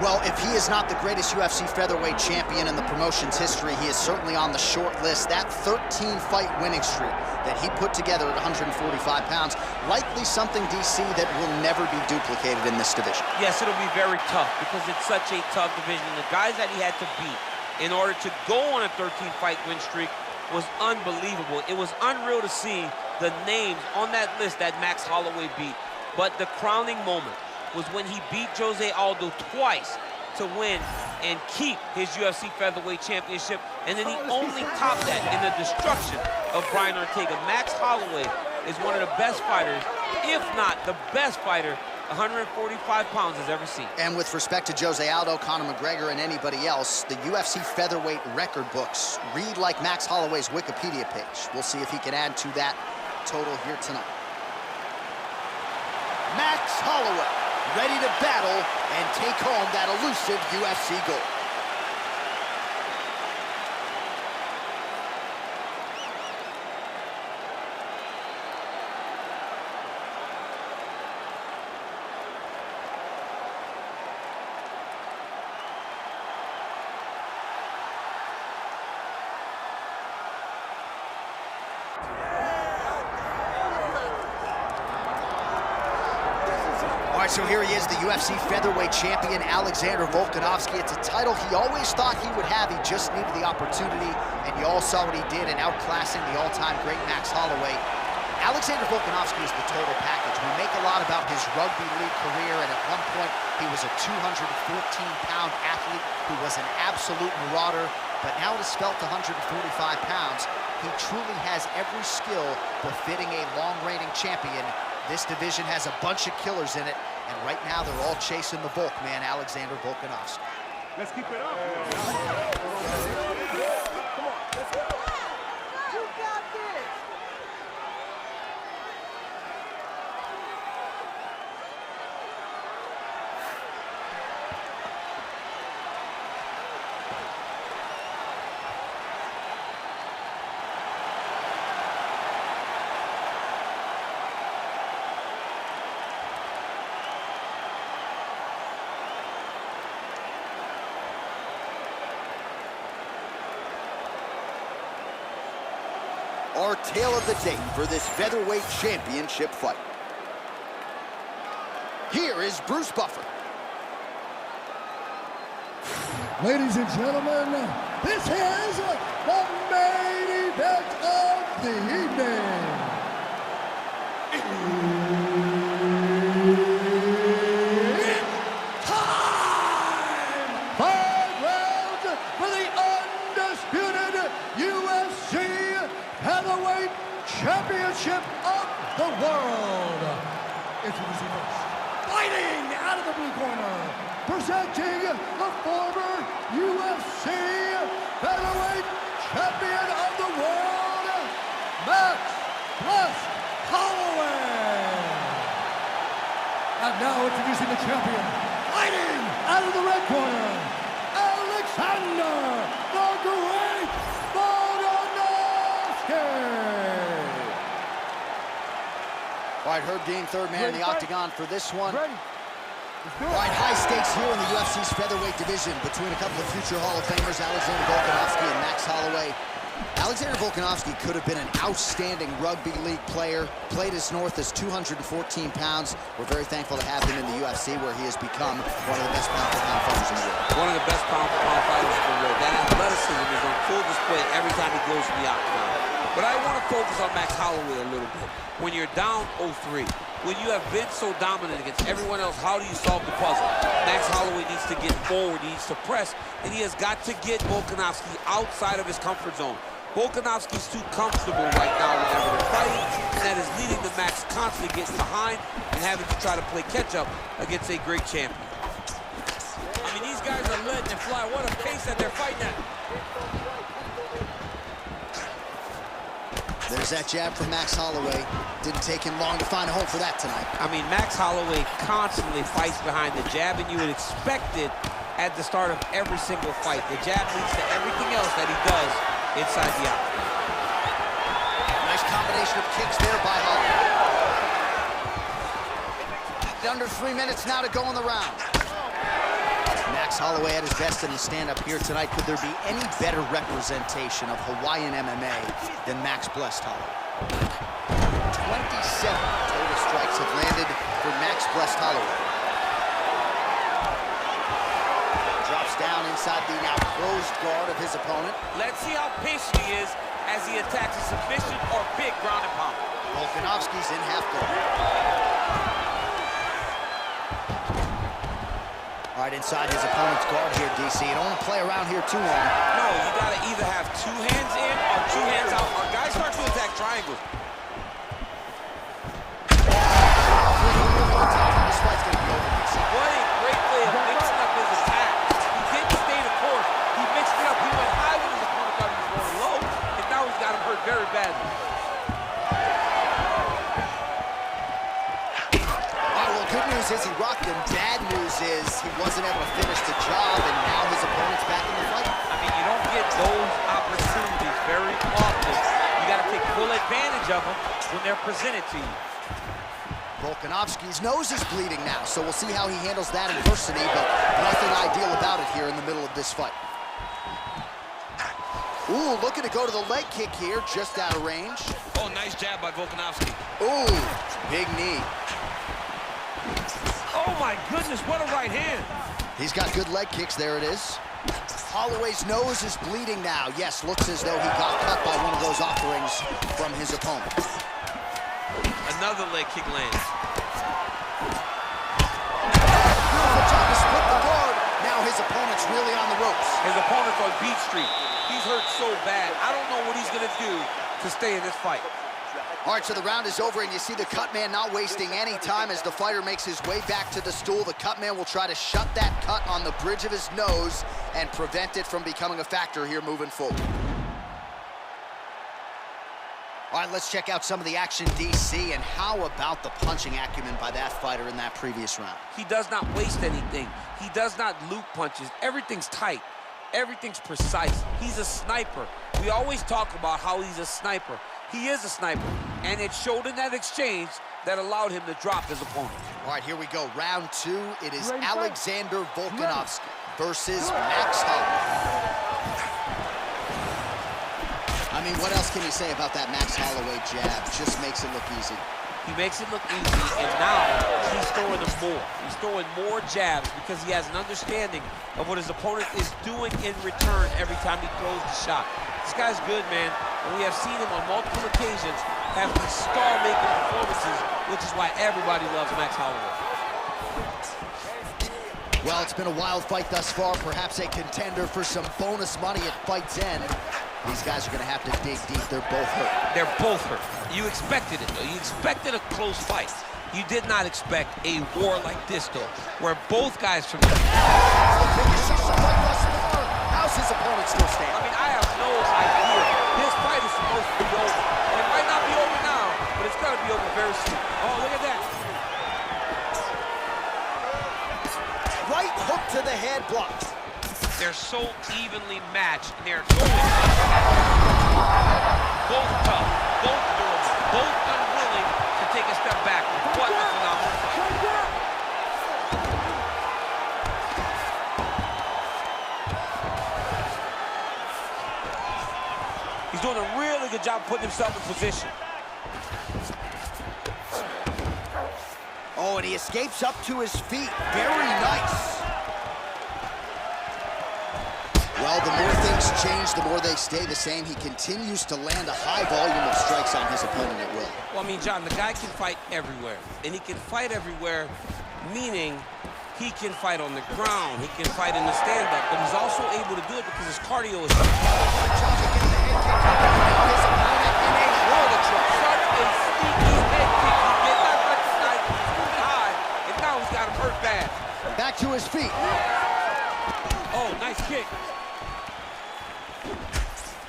Well, if he is not the greatest UFC featherweight champion in the promotion's history, he is certainly on the short list. That 13-fight winning streak that he put together at 145 pounds, likely something, DC, that will never be duplicated in this division. Yes, it'll be very tough because it's such a tough division. The guys that he had to beat in order to go on a 13-fight win streak was unbelievable. It was unreal to see the names on that list that Max Holloway beat. But the crowning moment was when he beat Jose Aldo twice to win and keep his UFC featherweight championship, and then he only topped that in the destruction of Brian Ortega. Max Holloway is one of the best fighters, if not the best fighter, 145 pounds has ever seen. And with respect to Jose Aldo, Conor McGregor, and anybody else, the UFC featherweight record books read like Max Holloway's Wikipedia page. We'll see if he can add to that total here tonight. Max Holloway, ready to battle and take home that elusive UFC gold. So here he is, the UFC featherweight champion, Alexander Volkanovski. It's a title he always thought he would have. He just needed the opportunity, and you all saw what he did in outclassing the all-time great Max Holloway. Alexander Volkanovski is the total package. We make a lot about his rugby league career, and at one point, he was a 214-pound athlete who was an absolute marauder, but now at a spelt 145 pounds, he truly has every skill befitting a long-reigning champion. This division has a bunch of killers in it, and right now they're all chasing the Volk man, Alexander Volkanovski. Let's keep it up. Come on, let's go. You got this. Our tale of the tape for this featherweight championship fight. Here is Bruce Buffer. Ladies and gentlemen, this is the main event of the evening. It's time! 5 rounds for the undisputed UFC Heavyweight Championship of the world. Introducing first, fighting out of the blue corner, presenting the former UFC Featherweight Champion of the world, Max Holloway. And now introducing the champion, fighting out of the red corner, Alexander the Great Volkanovski. All right, Herb Dean, third man in the octagon for this one. Ready. All right, high stakes here in the UFC's featherweight division between a couple of future Hall of Famers, Alexander Volkanovski and Max Holloway. Alexander Volkanovski could have been an outstanding rugby league player, played as north as 214 pounds. We're very thankful to have him in the UFC, where he has become one of the best pound-for-pound fighters in the world. One of the best pound-for-pound fighters in the world. That athleticism is on full display every time he goes to the octagon. But I want to focus on Max Holloway a little bit. When you're down 0-3, when you have been so dominant against everyone else, how do you solve the puzzle? Max Holloway needs to get forward, he needs to press, and he has got to get Volkanovski outside of his comfort zone. Volkanovski's too comfortable right now whenever they're fighting, and that is leading to Max constantly getting behind and having to try to play catch-up against a great champion. I mean, these guys are letting it fly. What a pace that they're fighting at. There's that jab from Max Holloway. Didn't take him long to find a home for that tonight. I mean, Max Holloway constantly fights behind the jab, and you would expect it at the start of every single fight. The jab leads to everything else that he does inside the octagon. Nice combination of kicks there by Holloway. Under 3 minutes now to go in the round. Max Holloway at his best in the stand-up here tonight. Could there be any better representation of Hawaiian MMA than Max blessed Holloway? 27 total strikes have landed for Max blessed Holloway. Drops down inside the now closed guard of his opponent. Let's see how patient he is as he attacks a submission or big ground and pound. Volkanovski's in half guard. All right, inside his opponent's guard here, DC. You don't want to play around here too long. No, you got to either have 2 hands in or 2 hands out, or guys start to attack triangles. This fight's going to be over, DC. What a great way of mixing up his attack. He didn't stay the course. He mixed it up. He went high when his opponent thought he was going low, and now he's got him hurt very badly. Good news is he rocked him. Bad news is he wasn't able to finish the job, and now his opponent's back in the fight. I mean, you don't get those opportunities very often. You got to take full advantage of them when they're presented to you. Volkanovski's nose is bleeding now, so we'll see how he handles that adversity, but nothing ideal about it here in the middle of this fight. Ooh, looking to go to the leg kick here, just out of range. Oh, nice jab by Volkanovski. Ooh, big knee. Oh my goodness, what a right hand. He's got good leg kicks, there it is. Holloway's nose is bleeding now. Yes, looks as though he got cut by one of those offerings from his opponent. Another leg kick lands. Beautiful job to split the guard. Now his opponent's really on the ropes. His opponent's on Beat Street. He's hurt so bad. I don't know what he's gonna do to stay in this fight. All right, so the round is over, and you see the cut man not wasting any time as the fighter makes his way back to the stool. The cut man will try to shut that cut on the bridge of his nose and prevent it from becoming a factor here moving forward. All right, let's check out some of the action, DC, and how about the punching acumen by that fighter in that previous round? He does not waste anything. He does not loop punches. Everything's tight. Everything's precise. He's a sniper. We always talk about how he's a sniper. He is a sniper, and it showed in that exchange that allowed him to drop his opponent. All right, here we go. Round 2. It is Alexander Volkanovski versus Max Holloway. I mean, what else can you say about that Max Holloway jab? Just makes it look easy. He makes it look easy, and now he's throwing them more. He's throwing more jabs because he has an understanding of what his opponent is doing in return every time he throws the shot. This guy's good, man, and we have seen him on multiple occasions have these star-making performances, which is why everybody loves Max Holloway. Well, it's been a wild fight thus far, perhaps a contender for some bonus money at fight's end. These guys are going to have to dig deep. They're both hurt. They're both hurt. You expected it, though. You expected a close fight. You did not expect a war like this, though, where both guys from the... How's his opponent still standing? I mean, I have no idea. This fight is supposed to be over. And it might not be over now, but it's going to be over very soon. Oh, look at that. Right hook to the head blocked. They're so evenly matched, and they're going. Both tough, both durable, both unwilling to take a step back. What a phenomenal fight. He's doing a really good job putting himself in position. Oh, and he escapes up to his feet. Very nice. Well, the more things change, the more they stay the same. He continues to land a high volume of strikes on his opponent at will. Well, I mean, John, the guy can fight everywhere. And he can fight everywhere, meaning he can fight on the ground. He can fight in the stand-up. But he's also able to do it because his cardio is... Back to his feet. Oh, nice kick.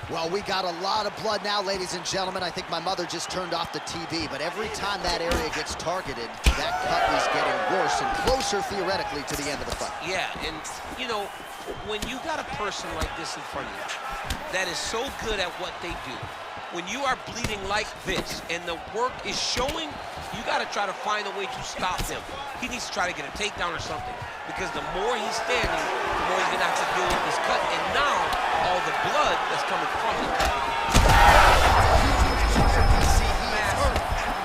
Well, we got a lot of blood now, ladies and gentlemen. I think my mother just turned off the TV, but every time that area gets targeted, that cut is getting worse and closer, theoretically, to the end of the fight. Yeah, and, you know, when you got a person like this in front of you that is so good at what they do, when you are bleeding like this and the work is showing, you got to try to find a way to stop him. He needs to try to get a takedown or something, because the more he's standing, he's going to have to deal with this cut, and now all the blood that's coming from the cut.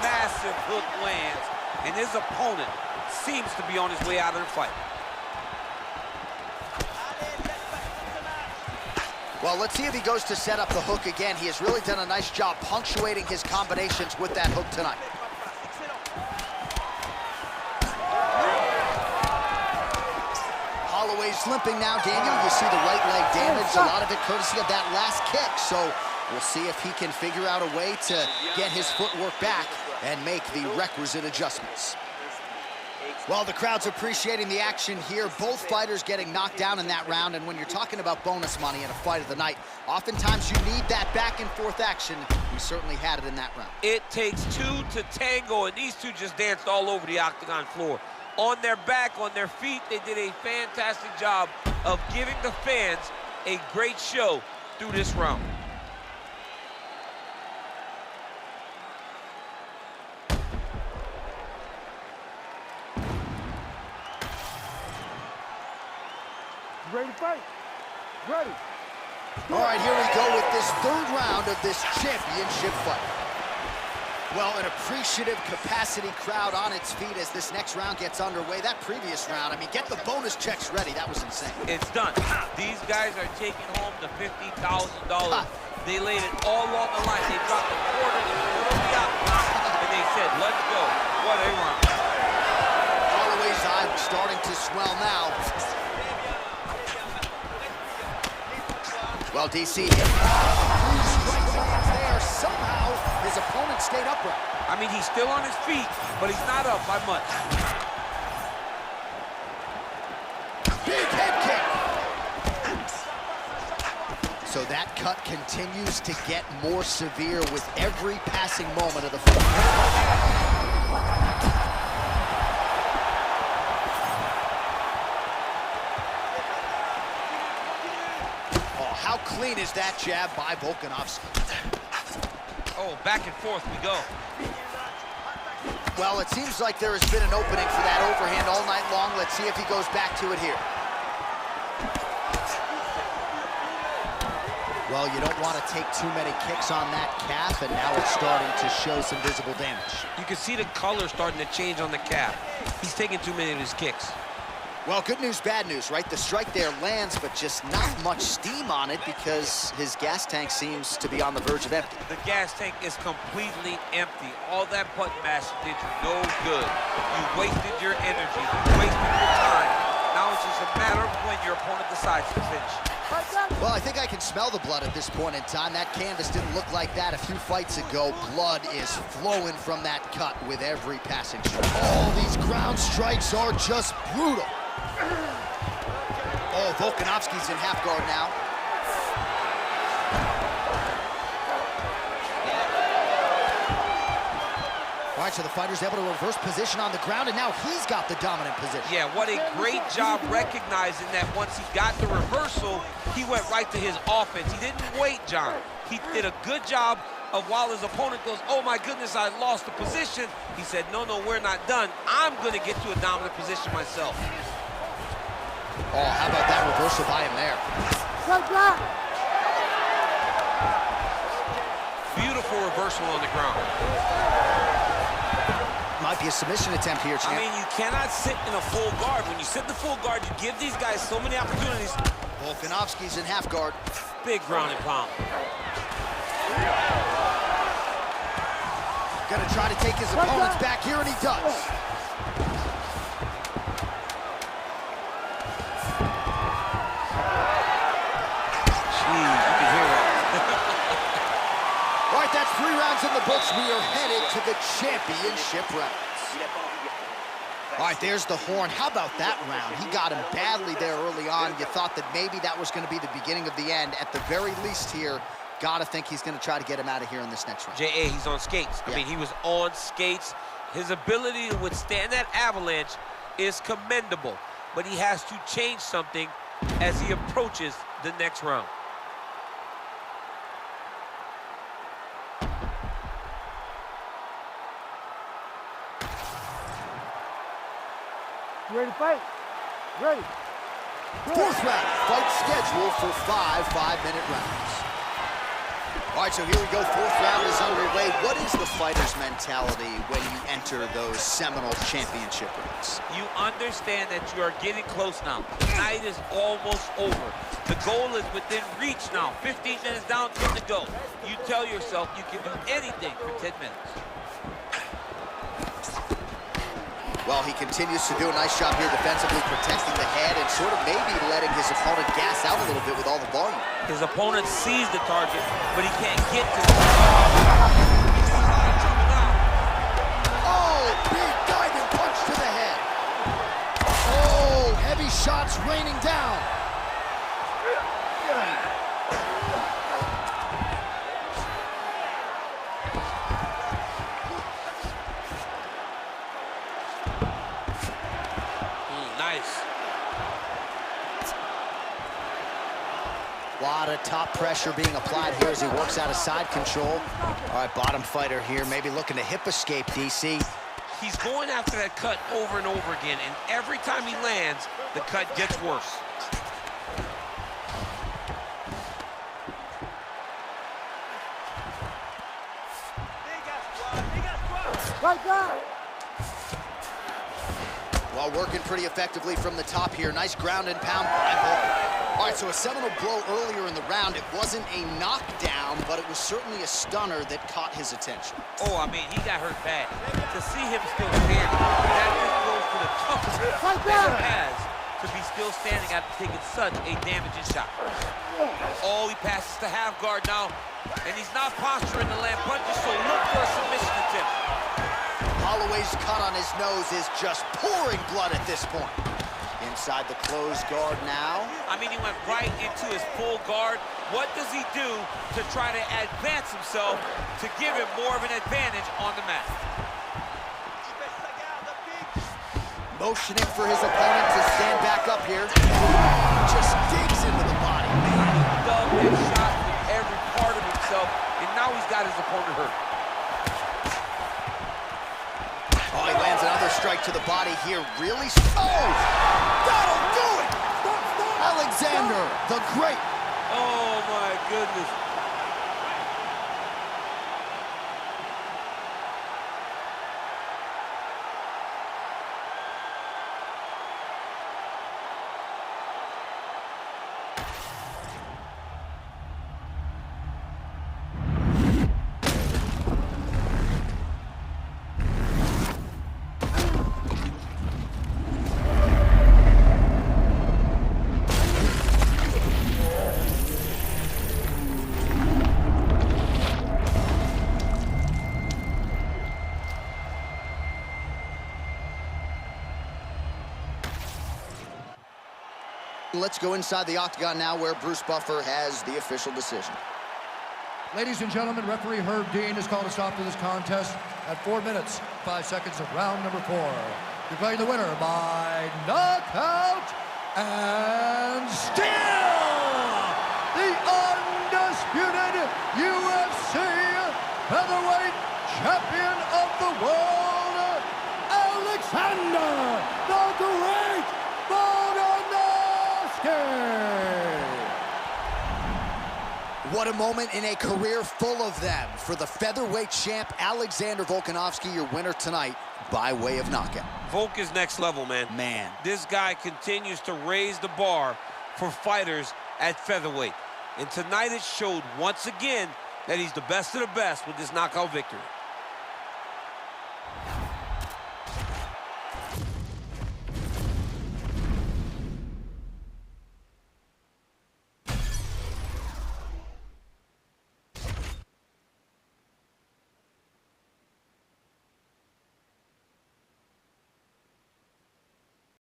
Massive hook lands, and his opponent seems to be on his way out of the fight. Well, let's see if he goes to set up the hook again. He has really done a nice job punctuating his combinations with that hook tonight. Holloway's limping now, Daniel. You see the right leg damage, a lot of it courtesy of that last kick. So we'll see if he can figure out a way to get his footwork back and make the requisite adjustments. Well, the crowd's appreciating the action here. Both fighters getting knocked down in that round, and when you're talking about bonus money in a fight of the night, oftentimes you need that back and forth action. We certainly had it in that round. It takes two to tango, and these two just danced all over the octagon floor. On their back, on their feet, they did a fantastic job of giving the fans a great show through this round. Ready to fight? Ready. All right, here we go with this third round of this championship fight. Well, an appreciative capacity crowd on its feet as this next round gets underway. That previous round, I mean, get the bonus checks ready. That was insane. It's done. These guys are taking home the $50,000. They laid it all on the line. They dropped the quarter in the middle of the octagon, and they said, let's go. What a round. Holloway's eye starting to swell now. Well, DC, there. Somehow, his opponent stayed upright. I mean, he's still on his feet, but he's not up by much. Big head kick. So that cut continues to get more severe with every passing moment of the fight. How clean is that jab by Volkanovski? Oh, back and forth we go. Well, it seems like there has been an opening for that overhand all night long. Let's see if he goes back to it here. Well, you don't want to take too many kicks on that calf, and now it's starting to show some visible damage. You can see the color starting to change on the calf. He's taking too many of his kicks. Well, good news, bad news, right? The strike there lands, but just not much steam on it because his gas tank seems to be on the verge of empty. The gas tank is completely empty. All that button mashing did you no good. You wasted your energy, you wasted your time. Now it's just a matter of when your opponent decides to finish. Well, I think I can smell the blood at this point in time. That canvas didn't look like that a few fights ago. Blood is flowing from that cut with every passing strike. Oh, these ground strikes are just brutal. Oh, Volkanovski's in half guard now. All right, so the fighter's able to reverse position on the ground, and now he's got the dominant position. Yeah, what a great job recognizing that once he got the reversal, he went right to his offense. He didn't wait, John. He did a good job of while his opponent goes, oh my goodness, I lost the position. He said, no, we're not done. I'm gonna get to a dominant position myself. Oh, how about that reversal by him there? Beautiful reversal on the ground. Might be a submission attempt here, champ. I mean, you cannot sit in a full guard. When you sit in the full guard, you give these guys so many opportunities. Volkanovski's in half guard. Big ground and pound. Gonna try to take his opponents back here, and he does. That's 3 rounds in the books. We are headed to the championship rounds. All right, there's the horn. How about that round? He got him badly there early on. You thought that maybe that was going to be the beginning of the end. At the very least here, got to think he's going to try to get him out of here in this next round. J.A., he's on skates. Yeah. I mean, he was on skates. His ability to withstand that avalanche is commendable, but he has to change something as he approaches the next round. You ready to fight? Ready. Fourth round, fight scheduled for 5 5-minute rounds. All right, so here we go. Fourth round is underway. What is the fighter's mentality when you enter those seminal championship rounds? You understand that you are getting close now. The night is almost over. The goal is within reach now. 15 minutes down, 10 to go. You tell yourself you can do anything for 10 minutes. Well, he continues to do a nice job here defensively, protecting the head and sort of maybe letting his opponent gas out a little bit with all the volume. His opponent sees the target, but he can't get to the Oh, big diving punch to the head. Oh, heavy shots raining down. Nice. A lot of top pressure being applied here as he works out of side control. All right, bottom fighter here, maybe looking to hip escape, DC. He's going after that cut over and over again, and every time he lands, the cut gets worse. Right back. Well, working pretty effectively from the top here. Nice ground and pound by Volk. All right, so a seminal blow earlier in the round. It wasn't a knockdown, but it was certainly a stunner that caught his attention. Oh, I mean, he got hurt bad. To see him still standing, that just goes to the toughness that he has to be still standing after taking such a damaging shot. Oh, he passes to half guard now, and he's not posturing to land punches, so look for a submission attempt. Holloway's cut on his nose is just pouring blood at this point. Inside the closed guard now. I mean, he went right into his full guard. What does he do to try to advance himself to give him more of an advantage on the mat? Motioning for his opponent to stand back up here. Just digs into the body. Man, he dug and shot with every part of himself, and now he's got his opponent hurt. Oh, he lands another strike to the body here. Really? Oh! That'll do it! Alexander, the Great. Oh, my goodness. Let's go inside the octagon now where Bruce Buffer has the official decision. Ladies and gentlemen, referee Herb Dean has called a stop to this contest at 4 minutes, 5 seconds of round number 4. Declaring the winner by knockout and still the undisputed UFC featherweight champion of the world, Alexander the Great What a moment in a career full of them for the featherweight champ, Alexander Volkanovski, your winner tonight by way of knockout. Volk is next level, man. Man. This guy continues to raise the bar for fighters at featherweight. And tonight it showed once again that he's the best of the best with this knockout victory.